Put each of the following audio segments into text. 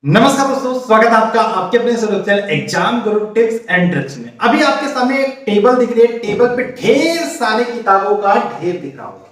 नमस्कार दोस्तों, स्वागत है आपका आपके अपने channel exam Guru tips and tricks में। अभी आपके सामने एक टेबल दिख रही है। टेबल पे ढेर सारी किताबों का ढेर दिख रहा होगा।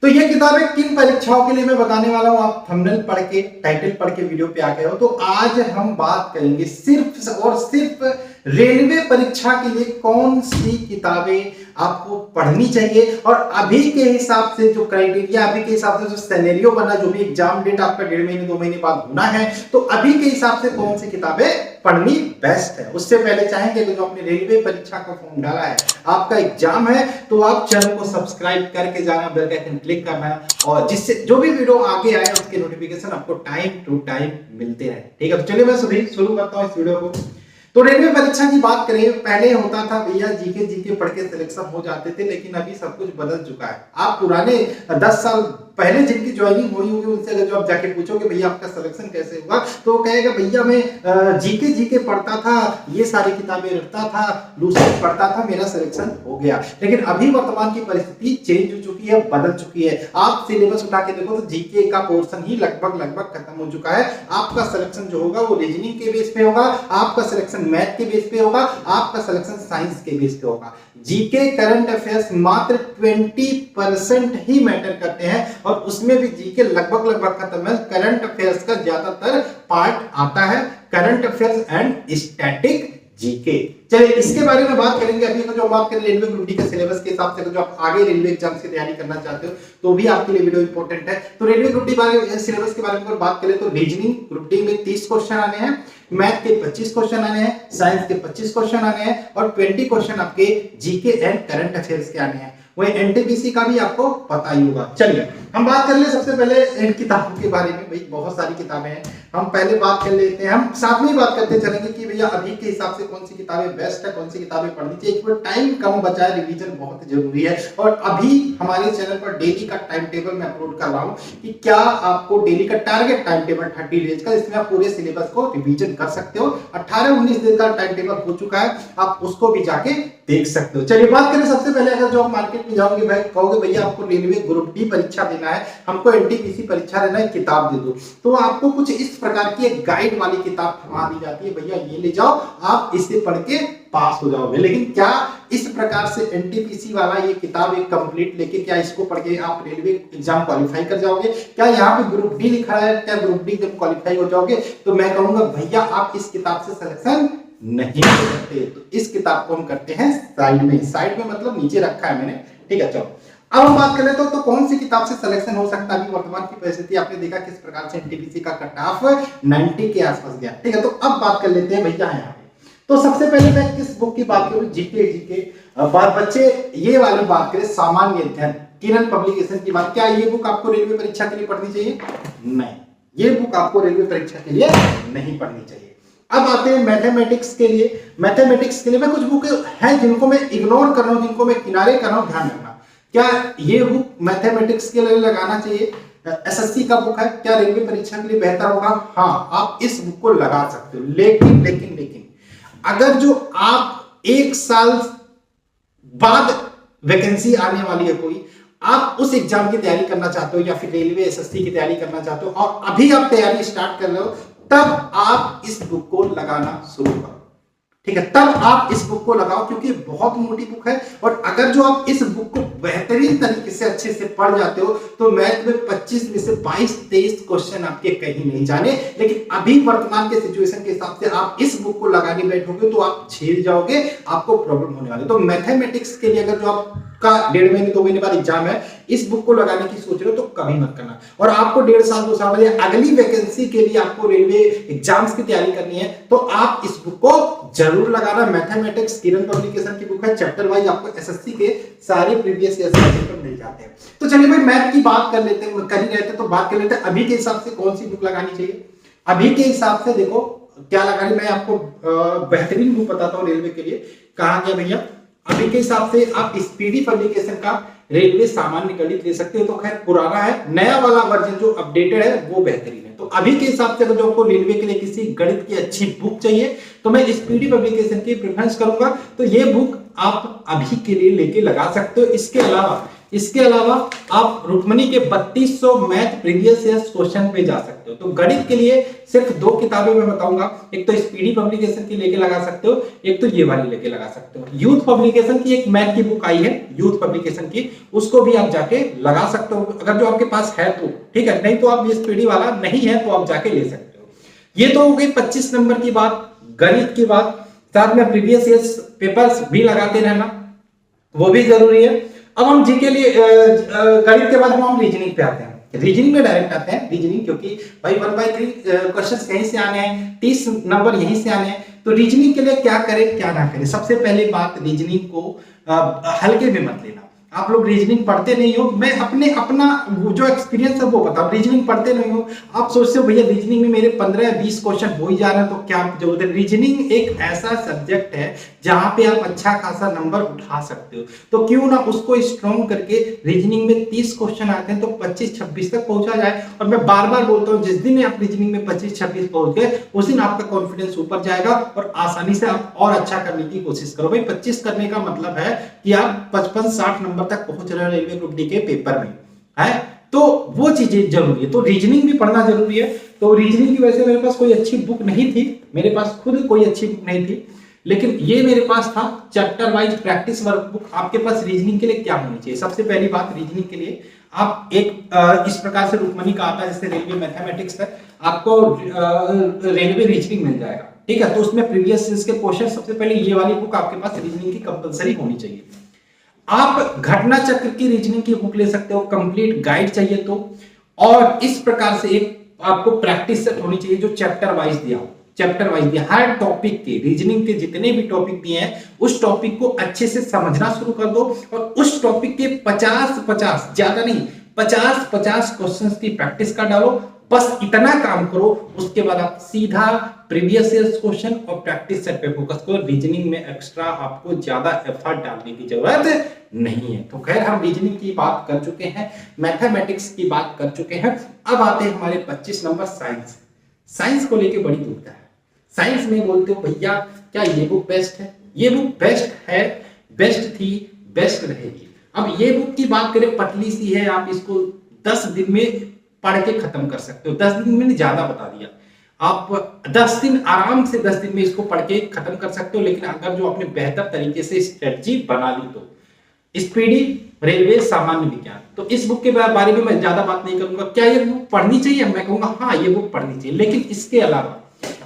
तो ये किताबें किन परीक्षाओं के लिए मैं बताने वाला हूं, आप थंबनेल पढ़ के टाइटल पढ़ के वीडियो पे आ गए हो। तो आज हम बात करेंगे सिर्फ और सिर्फ रेलवे परीक्षा के लिए कौन सी किताबें आपको पढ़नी चाहिए और अभी के हिसाब से जो क्राइटेरिया, अभी के हिसाब से जो सिनेरियो बना, जो भी एग्जाम डेट आपका 1.5 महीने 2 महीने बाद होना है, तो अभी के हिसाब से कौन सी किताबें पढ़नी बेस्ट है। उससे पहले चाहेंगे कि जो आपने रेलवे परीक्षा का फॉर्म डाला है, आपका एग्जाम है, तो आप चैनल को सब्सक्राइब करके जाना, बेल का आइकन क्लिक करना और जिससे जो भी वीडियो आगे आए उसके नोटिफिकेशन आपको टाइम टू टाइम मिलते रहे। ठीक है, तो चलिए मैं शुरू करता हूँ इस वीडियो को। तो रेलवे परीक्षा की बात करें, पहले होता था भैया जीके पढ़ के सिलेक्शन हो जाते थे, लेकिन अभी सब कुछ बदल चुका है। आप पुराने 10 साल पहले जिनकी ज्वाइनिंग हुई होगी उनसे अगर जो आप जाके पूछोगे भैया आपका सिलेक्शन कैसे हुआ, तो वो कहेगा भैया मैं जीके पढ़ता था, ये सारी किताबें रखता था, लूसेंट पढ़ता था, मेरा सिलेक्शन हो गया। लेकिन अभी वर्तमान की परिस्थिति चेंज हो चुकी है, बदल चुकी है। आप सिलेबस उठा के देखो तो जीके का पोर्शन ही लगभग खत्म हो चुका है। आपका सिलेक्शन जो होगा वो रीजनिंग के बेस पे होगा, आपका सिलेक्शन मैथ के बेस पे होगा, आपका सिलेक्शन साइंस के बेस पे होगा। जीके करंट अफेयर्स मात्र 20% ही मैटर करते हैं और उसमें भी जीके लगभग खत्म है। करंट अफेयर्स का ज्यादातर पार्ट आता है, current affairs and static GK. चलिए इसके बारे में बात करेंगे। अभी जो बात करें रेलवे ग्रुप डी के सिलेबस के हिसाब से, जो आप आगे रेलवे एग्जाम्स की तैयारी करना चाहते हो तो भी आपके लिए वीडियो इंपॉर्टेंट है। तो रेलवे ग्रुप डी बारे सिलेबस के बारे में बात करें तो रीजनिंग ग्रुप डी में 30 क्वेश्चन आने हैं, मैथ के 25 क्वेश्चन आने हैं, साइंस के 25 क्वेश्चन आने हैं और 20 क्वेश्चन आपके जीके एंड करंट अफेयर्स के आने हैं। वही एनटीपीसी का भी आपको पता ही होगा। चलिए हम बात कर ले सबसे पहले इन किताबों के बारे में। भाई बहुत सारी किताबें हैं, हम पहले बात कर लेते हैं। हम साथ में ही बात करते चलेंगे कि भैया अभी के हिसाब से कौन सी किताबें बेस्ट है, कौन सी किताबें पढ़नी चाहिए। एक टाइम कम बचा है, रिवीजन बहुत जरूरी है। और अभी हमारे चैनल पर डेली का टाइम टेबल मैं अपलोड कर रहा हूँ कि क्या आपको डेली का टारगेट टाइम टेबल 30 डेज का, इसमें आप पूरे सिलेबस को रिवीजन कर सकते हो। 18-19 दिन का टाइम टेबल हो चुका है, आप उसको भी जाके देख सकते हो। चलिए बात करें सबसे पहले, अगर जो आप मार्केट में जाओगे भाई कहोगे भैया आपको रेलवे ग्रुप डी परीक्षा देना है, हमको एनटीपीसी परीक्षा देना है, किताब दे दो, तो आपको कुछ इस प्रकार की एक गाइड वाली किताब थमा दी जाती है, भैया ये ले जाओ, आप इसे पढ़ के पास हो जाओगे। लेकिन क्या इस प्रकार से एनटीपीसी वाला ये किताब एक कंप्लीट लेके क्या इसको पढ़ के आप रेलवे एग्जाम क्वालिफाई कर जाओगे? क्या यहाँ पे ग्रुप डी लिखा है, क्या ग्रुप डी जब क्वालिफाई हो जाओगे? तो मैं कहूंगा भैया आप इस किताब से सिलेक्शन नहीं कर सकते। तो इस किताब को हम करते हैं साइड में मतलब नीचे रखा है मैंने। ठीक है, चलो अब हम बात करें तो कौन सी किताब से सिलेक्शन हो सकता है। अभी वर्तमान की परिस्थिति आपने देखा किस प्रकार से एनटीपीसी का कट ऑफ 90 के आसपास गया। ठीक है, तो अब बात कर लेते हैं भैया यहाँ पे। तो सबसे पहले मैं किस बुक की बात करूं, जीके बात बच्चे ये वाली बात करें, सामान्य अध्ययन किरण पब्लिकेशन की बात। क्या ये बुक आपको रेलवे परीक्षा के लिए पढ़नी चाहिए? नहीं, ये बुक आपको रेलवे परीक्षा के लिए नहीं पढ़नी चाहिए। अब आते हैं मैथमेटिक्स के लिए। मैथमेटिक्स के लिए मैं कुछ बुक हैं जिनको मैं इग्नोर कर रहा हूं, जिनको मैं किनारे कर रहा हूं, ध्यान रखना। क्या ये बुक मैथमेटिक्स के लिए लगाना चाहिए? एसएससी का बुक है, क्या रेलवे परीक्षा के लिए बेहतर होगा? हाँ, आप इस बुक को लगा सकते हो। लेकिन अगर जो आप 1 साल बाद वैकेंसी आने वाली है कोई, आप उस एग्जाम की तैयारी करना चाहते हो या फिर रेलवे एसएससी की तैयारी करना चाहते हो और अभी आप तैयारी स्टार्ट कर रहे हो, तब आप इस बुक को लगाना शुरू करो। ठीक है, तब आप इस बुक को लगाओ क्योंकि बहुत मोटी बुक है। और अगर जो आप इस बुक को बेहतरीन तरीके से अच्छे से पढ़ जाते हो तो मैथ में 25 में से 22-23 क्वेश्चन आपके कहीं नहीं जाने। लेकिन अभी वर्तमान के सिचुएशन के हिसाब से आप इस बुक को लगाने बैठोगे तो आप झेल जाओगे, आपको प्रॉब्लम होने वाली। तो मैथमेटिक्स के लिए अगर जो आपका 1.5 महीने 2 महीने बाद एग्जाम है, इस बुक को लगाने की सोच रहे हो तो कभी मत करना। और आपको 1.5 साल 2 साल बाद अगली वैकेंसी के लिए आपको रेलवे एग्जाम्स की तैयारी करनी है तो आप इस बुक को जरूर लगाना। मैथमेटिक्स किरण पब्लिकेशन की बुक है, चैप्टर वाइज आपको एसएससी के सारे प्रीवियस ईयर पेपर मिल जाते हैं। तो चलिए भाई मैथ की बात कर लेते हैं, कर ही रहते हैं तो बात कर लेते हैं अभी के हिसाब से कौन सी बुक लगानी चाहिए। अभी के हिसाब से देखो क्या लगानी, मैं आपको बेहतरीन बुक बताता हूँ रेलवे के लिए। कहा गया भैया अभी के हिसाब से आप स्पीडी पब्लिकेशन का रेलवे सामान्य गणित ले सकते हो, तो खैर पुराना है, नया वाला वर्जन जो अपडेटेड है वो बेहतरीन है। तो अभी के हिसाब से अगर जो आपको रेलवे के लिए किसी गणित की अच्छी बुक चाहिए तो मैं स्पीडी पब्लिकेशन की प्रेफरेंस करूंगा। तो ये बुक आप अभी के लिए लेके लगा सकते हो। इसके अलावा इसके अलावा आप रुक्मणी के 3200 मैथ प्रीवियस ईयर क्वेश्चन पे जा सकते हो। तो गणित के लिए सिर्फ 2 किताबें मैं बताऊंगा, एक तो स्पीडी पब्लिकेशन की लेके लगा सकते हो, एक तो ये वाली लेके लगा सकते हो। यूथ पब्लिकेशन की एक मैथ की बुक आई है यूथ पब्लिकेशन की, उसको भी आप जाके लगा सकते हो अगर जो आपके पास है तो, ठीक है, नहीं तो आप ये स्पीडी वाला नहीं है तो आप जाके ले सकते हो। ये तो हो गई 25 नंबर की बात, गणित की बात। साथ में प्रीवियस ईयर पेपर्स भी लगाते रहना, वो भी जरूरी है। अब हम जी के लिए गणित के बाद हम रीजनिंग पे आते हैं। रीजनिंग में डायरेक्ट आते हैं, रीजनिंग क्योंकि भाई 1/3 क्वेश्चंस यहीं से आने हैं, 30 नंबर यहीं से आने हैं। तो रीजनिंग के लिए क्या करें क्या ना करें। सबसे पहली बात, रीजनिंग को हल्के में मत लेना। आप लोग रीजनिंग पढ़ते नहीं हो, मैं अपना जो एक्सपीरियंस है वो बताऊं। रीजनिंग पढ़ते नहीं हो, आप सोचते हो भैया रीजनिंग में मेरे 15 या 20 क्वेश्चन हो ही जा रहे हैं तो क्या जरूरत है। रीजनिंग एक ऐसा सब्जेक्ट है जहां पे आप अच्छा खासा नंबर उठा सकते हो, तो क्यों ना उसको स्ट्रॉन्ग करके रीजनिंग में 30 क्वेश्चन आते हैं तो 25-26 तक पहुंचा जाए। और मैं बार बार बोलता हूं, जिस दिन आप रीजनिंग में 25-26 पहुंच गए उस दिन आपका कॉन्फिडेंस ऊपर जाएगा और आसानी से आप और अच्छा करने की कोशिश करो। भाई 25 करने का मतलब है कि आप 55-60 नंबर तक पहुंच रहे हो रेलवे ग्रुप डी के पेपर में, है तो वो चीजें जरूरी है। तो रीजनिंग भी पढ़ना जरूरी है। तो रीजनिंग की वजह से मेरे पास कोई अच्छी बुक नहीं थी, मेरे पास खुद कोई अच्छी बुक नहीं थी, लेकिन ये मेरे पास था चैप्टर वाइज प्रैक्टिस वर्कबुक। आपके पास रीजनिंग के लिए क्या होनी चाहिए? सबसे पहली बात, रीजनिंग के लिए आप एक इस प्रकार से रुक्मणी का आता है जैसे रेलवे मैथमेटिक्स है, आपको रेलवे रीजनिंग मिल जाएगा, ठीक है। तो उसमें प्रीवियस ईयर के क्वेश्चन, सबसे पहले ये वाली बुक आपके पास रीजनिंग की कंपलसरी होनी चाहिए। आप घटना चक्र की रीजनिंग की बुक ले सकते हो, कंप्लीट गाइड चाहिए तो। और इस प्रकार से एक आपको प्रैक्टिस सेट होनी चाहिए जो चैप्टर वाइज दिया हो, चैप्टर वाइज दिया हर टॉपिक के, रीजनिंग के जितने भी टॉपिक दिए हैं उस टॉपिक को अच्छे से समझना शुरू कर दो और उस टॉपिक के 50-50 ज्यादा नहीं 50-50 क्वेश्चंस की प्रैक्टिस कर डालो। बस इतना काम करो, उसके बाद आप सीधा प्रीवियस ईयर क्वेश्चन और प्रैक्टिस सेट पे फोकस करो। रीजनिंग में एक्स्ट्रा आपको ज्यादा एफर्ट डालने की जरूरत नहीं है। तो खैर हम रीजनिंग की बात कर चुके हैं, मैथमेटिक्स की बात कर चुके हैं। अब आते हैं हमारे 25 नंबर साइंस। साइंस को लेके बड़ी दुविधा है। साइंस में बोलते हो भैया क्या ये बुक बेस्ट है? ये बुक बेस्ट है, बेस्ट थी, बेस्ट रहेगी। अब ये बुक की बात करें, पतली सी है, आप इसको 10 दिन में पढ़ के खत्म कर सकते हो। 10 दिन में ज्यादा बता दिया, आप 10 दिन आराम से 10 दिन में इसको पढ़ के खत्म कर सकते हो। लेकिन अगर जो आपने बेहतर तरीके से स्ट्रेटजी बना ली तो स्पीडी रेलवे सामान्य विज्ञान, तो इस बुक के बारे में मैं ज्यादा बात नहीं करूंगा। क्या ये बुक पढ़नी चाहिए? मैं कहूंगा हाँ ये बुक पढ़नी चाहिए। लेकिन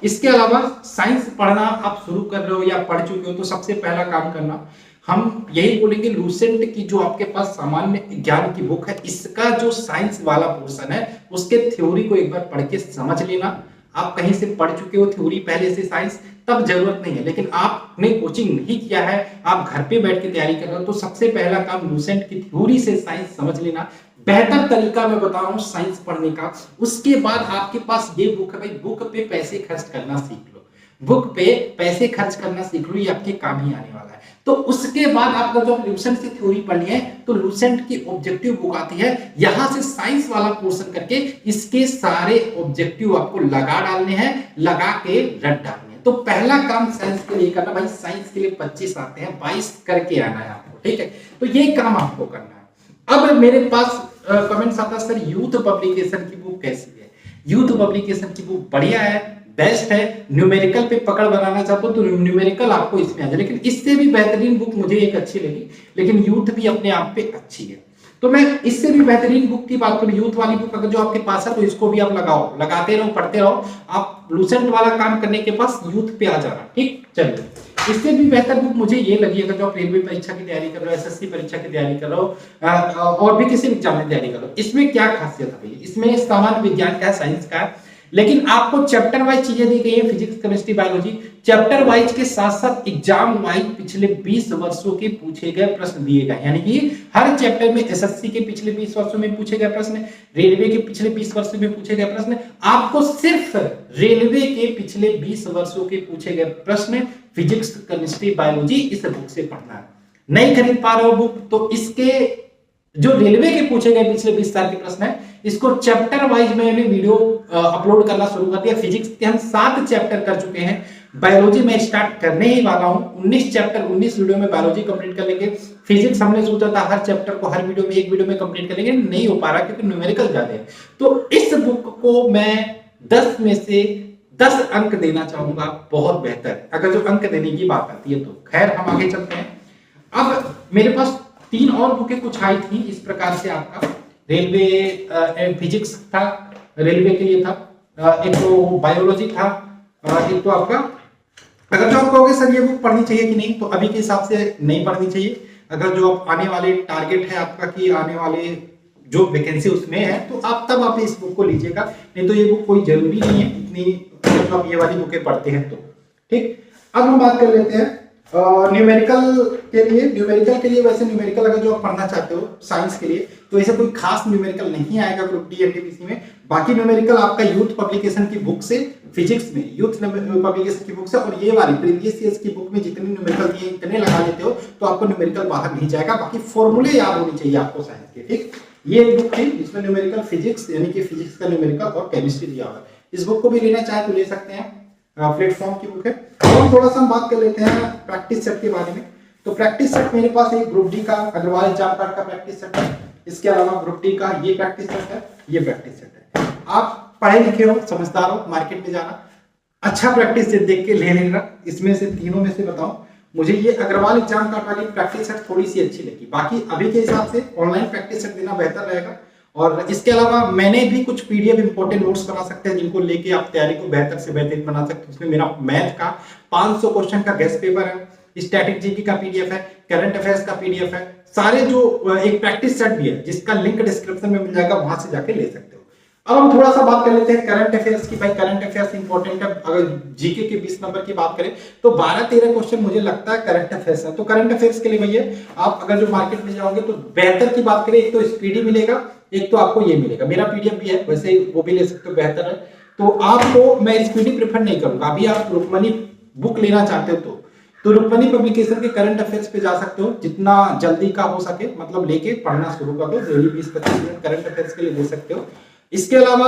इसके अलावा साइंस पढ़ना आप शुरू कर रहे हो या पढ़ चुके हो तो सबसे पहला काम करना, हम यही बोलेंगे लूसेंट की जो आपके पास सामान्य ज्ञान की बुक है, इसका जो साइंस वाला पोर्शन है उसके थ्योरी को एक बार पढ़ के समझ लेना। आप कहीं से पढ़ चुके हो थ्योरी पहले से साइंस, तब जरूरत नहीं है। लेकिन आपने कोचिंग नहीं किया है, आप घर पे बैठ के तैयारी कर रहे हो, तो सबसे पहला काम लूसेंट की थ्योरी से साइंस समझ लेना। बेहतर तरीका मैं बता रहा हूं साइंस पढ़ने का। उसके बाद आपके पास ये बुक है, भाई बुक पे पैसे खर्च करना सीख लो, बुक पे पैसे खर्च करना सीख लो, ये आपके काम ही आने वाला है। तो उसके बाद आपका जो लूसेंट की थ्योरी पढ़नी है तो लूसेंट की ऑब्जेक्टिव बुक आती है, यहां से साइंस वाला पोर्शन करके इसके सारे ऑब्जेक्टिव आपको लगा डालने हैं, लगा के रट डालने हैं। तो पहला काम साइंस के लिए करना, भाई साइंस के लिए 25 आते हैं, 22 करके आना है आपको, ठीक है। तो ये काम आपको करना है। अब मेरे पास कमेंट्स आता है सर यूथ पब्लिकेशन की बुक कैसी है? यूथ पब्लिकेशन की बुक बढ़िया है, बेस्ट है। न्यूमेरिकल पे पकड़ बनाना चाहते हो तो न्यूमेरिकल आपको इसमें आ जाए, लेकिन इससे भी बेहतरीन बुक मुझे एक अच्छी लगी, लेकिन यूथ भी अपने आप पे अच्छी है। तो मैं इससे भी बेहतरीन बुक की बात करूं, यूथ वाली बुक अगर जो आपके पास है तो इसको भी आप लगाओ, लगाते रहो, पढ़ते रहो। आप लूसेंट वाला काम करने के पास यूथ पे आ जाना, ठीक। चलिए, इससे भी बेहतर बुक मुझे ये लगी, अगर जो आप रेलवे परीक्षा की तैयारी कर रहे हो, एसएससी परीक्षा की तैयारी कर रहे हो, और भी किसी एग्जाम की तैयारी कर रहे हो, इसमें क्या खासियत है भैया? इसमें सामान्य विज्ञान का है, साइंस का है, लेकिन आपको चैप्टर वाइज चीजें दी गई है, physics, chemistry, biology. Chapter wise के साथ साथ एग्जाम वाइज पिछले 20 वर्षों के पूछे गए प्रश्न दिए गए, यानी कि हर चैप्टर में एसएससी के पिछले 20 वर्षों में पूछे गए प्रश्न, रेलवे के पिछले 20 वर्षों में पूछे गए प्रश्न। आपको सिर्फ रेलवे के पिछले 20 वर्षों के पूछे गए प्रश्न फिजिक्स, केमिस्ट्री, बायोलॉजी इस बुक से पढ़ना है। नहीं खरीद पा रहे हो बुक तो इसके जो रेलवे के पूछे गए पिछले 20 साल के प्रश्न है, इसको चैप्टर वाइज मैंने वीडियो अपलोड करना शुरू कर दिया। फिजिक्स के हम 7 चैप्टर कर चुके हैं, बायोलॉजी में स्टार्ट करने ही वाला हूँ। 19 चैप्टर 19 वीडियो में बायोलॉजी कंप्लीट कर लेंगे। फिजिक्स हमने सोचा था हर चैप्टर को हर वीडियो में एक वीडियो में कंप्लीट कर लेंगे, नहीं हो पा रहा क्योंकि न्यूमेरिकल ज्यादा है। तो इस बुक को मैं 10 में से 10 अंक देना चाहूंगा, बहुत बेहतर, अगर जो अंक देने की बात आती है तो। खैर हम आगे चलते हैं। अब मेरे पास 3 और बुकें कुछ आई थी इस प्रकार से। आपका रेलवे फिजिक्स था, रेलवे के लिए था, एक तो बायोलॉजी था, एक तो आपका, अगर जो आप कहोगे सर ये बुक पढ़नी चाहिए कि नहीं, तो अभी के हिसाब से नहीं पढ़नी चाहिए। अगर जो आप आने वाले टारगेट है आपका कि आने वाले जो वैकेंसी उसमें है, तो आप तब आप इस बुक को लीजिएगा, नहीं तो ये बुक कोई जरूरी नहीं है इतनी, तो आप ये वाली बुकें पढ़ते हैं तो ठीक। अब हम बात कर लेते हैं न्यूमेरिकल के लिए। न्यूमेरिकल के लिए वैसे न्यूमेरिकल अगर जो आप पढ़ना चाहते हो साइंस के लिए, तो ऐसे कोई खास न्यूमेरिकल नहीं आएगा ग्रुप डी एनटीपीसी में। बाकी न्यूमेरिकल आपका यूथ पब्लिकेशन की बुक से, फिजिक्स में यूथ पब्लिकेशन की बुक से, और ये वाली प्रीवियस ईयर्स की बुक में जितने न्यूमेरिकल दिए इतने लगा लेते हो तो आपको न्यूमेरिकल बाहर नहीं जाएगा। बाकी फॉर्मूले याद होनी चाहिए आपको साइंस के, ठीक। ये एक बुक थी जिसमें न्यूमेरिकल फिजिक्स यानी कि फिजिक्स का न्यूमेरिकल और केमिस्ट्री दिया हुआ है। इस बुक को भी लेना चाहे तो ले सकते हैं, प्लेटफॉर्म की बुक है। और थोड़ा सा हम बात कर लेते हैं प्रैक्टिस सेट के बारे में। तो प्रैक्टिस सेट मेरे पास एक ग्रुप डी का अग्रवाल एग्जाम कार्ड का प्रैक्टिस सेट है, इसके अलावा ग्रुप डी का ये प्रैक्टिस सेट है, ये प्रैक्टिस सेट है। आप पढ़े लिखे हो, समझदार हो, मार्केट में जाना, अच्छा प्रैक्टिस सेट देख के ले लेना। इसमें से तीनों में से बताऊं, मुझे ये अग्रवाल एग्जाम कार्ड वाली प्रैक्टिस सेट थोड़ी सी अच्छी लगी। बाकी अभी के हिसाब से ऑनलाइन प्रैक्टिस सेट देना बेहतर रहेगा। और इसके अलावा मैंने भी कुछ पीडीएफ इंपॉर्टेंट नोट्स बना सकते हैं जिनको लेके आप तैयारी को बेहतर से बेहतर बना सकते हैं। उसमें मेरा मैथ का 500 क्वेश्चन का गेस्ट पेपर है, स्टैटिक जीके का पीडीएफ है, करंट अफेयर्स का पीडीएफ है, सारे जो एक प्रैक्टिस सेट भी है जिसका लिंक डिस्क्रिप्शन में मिल जाएगा, वहां से जाके ले सकते हो। अब हम थोड़ा सा बात कर लेते हैं करंट अफेयर्स की। भाई करंट अफेयर्स इंपॉर्टेंट है। अगर जीके के 20 नंबर की बात करें तो 12-13 क्वेश्चन मुझे लगता है करंट अफेयर्स है। तो करंट अफेयर्स के लिए भैया आप अगर जो मार्केट में जाओगे तो बेहतर की बात करें, एक तो स्पीडी मिलेगा, एक तो आपको ये मिलेगा। मेरा पीडीएफ भी है, वैसे वो भी ले सकते हो, बेहतर है। तो आपको मैं स्पीडी प्रेफर नहीं करूंगा। अभी आप रुक्मणी बुक लेना चाहते हो तो रुक्मणी पब्लिकेशन के करंट अफेयर्स पे जा सकते हो। जितना जल्दी का हो सके मतलब लेके पढ़ना शुरू कर दो, डेली 20-25 मिनट करंट अफेयर्स के लिए दे सकते हो। इसके अलावा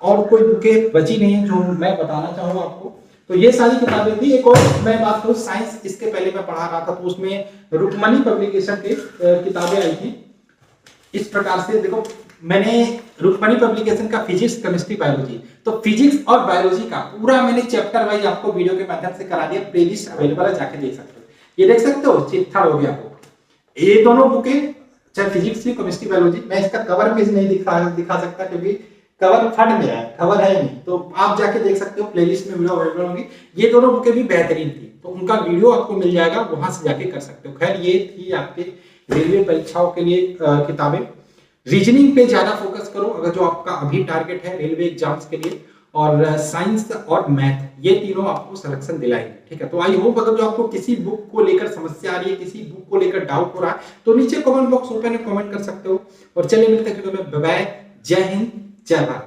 और कोई बुकें बची नहीं है जो मैं बताना चाहूँ आपको। तो ये सारी किताबें थी। एक और मैं बात करूँ साइंस, इसके पहले मैं पढ़ा रहा था तो उसमें रुक्मणी पब्लिकेशन की किताबें आई थी इस प्रकार से। देखो मैंने रुक्मणी पब्लिकेशन का फिजिक्स, केमिस्ट्री, बायोलॉजी, तो फिजिक्स और बायोलॉजी का पूरा मैंने चैप्टर वाइज आपको वीडियो के माध्यम से करा दिया। प्लेलिस्ट अवेलेबल है, जाके देख सकते हो। ये देख सकते हो, चिट्ठा हो गया आपको। ये दोनों बुकें, चाहे फिजिक्स की, केमिस्ट्री, बायोलॉजी, मैं इसका कवर पेज नहीं दिखा सकता क्योंकि कवर फट गया है, कवर है नहीं, तो आप जाके देख सकते हो, प्लेलिस्ट में वीडियो अवेलेबल होंगी। ये दोनों बुकें भी बेहतरीन थी, तो उनका वीडियो आपको मिल जाएगा, वहां से जाके कर सकते हो। खैर ये थी आपके रेलवे परीक्षाओं के लिए किताबें। रीजनिंग पे ज्यादा फोकस करो अगर जो आपका अभी टारगेट है रेलवे एग्जाम्स के लिए, और साइंस और मैथ, ये तीनों आपको सिलेक्शन दिलाएंगे, ठीक है। तो आई होप अगर जो आपको किसी बुक को लेकर समस्या आ रही है, किसी बुक को लेकर डाउट हो रहा है, तो नीचे कमेंट बॉक्स ओपन है, कमेंट कर सकते हो। और चलिए मिलते हैं वीडियो में, बाय बाय, जय हिंद, जय भारत।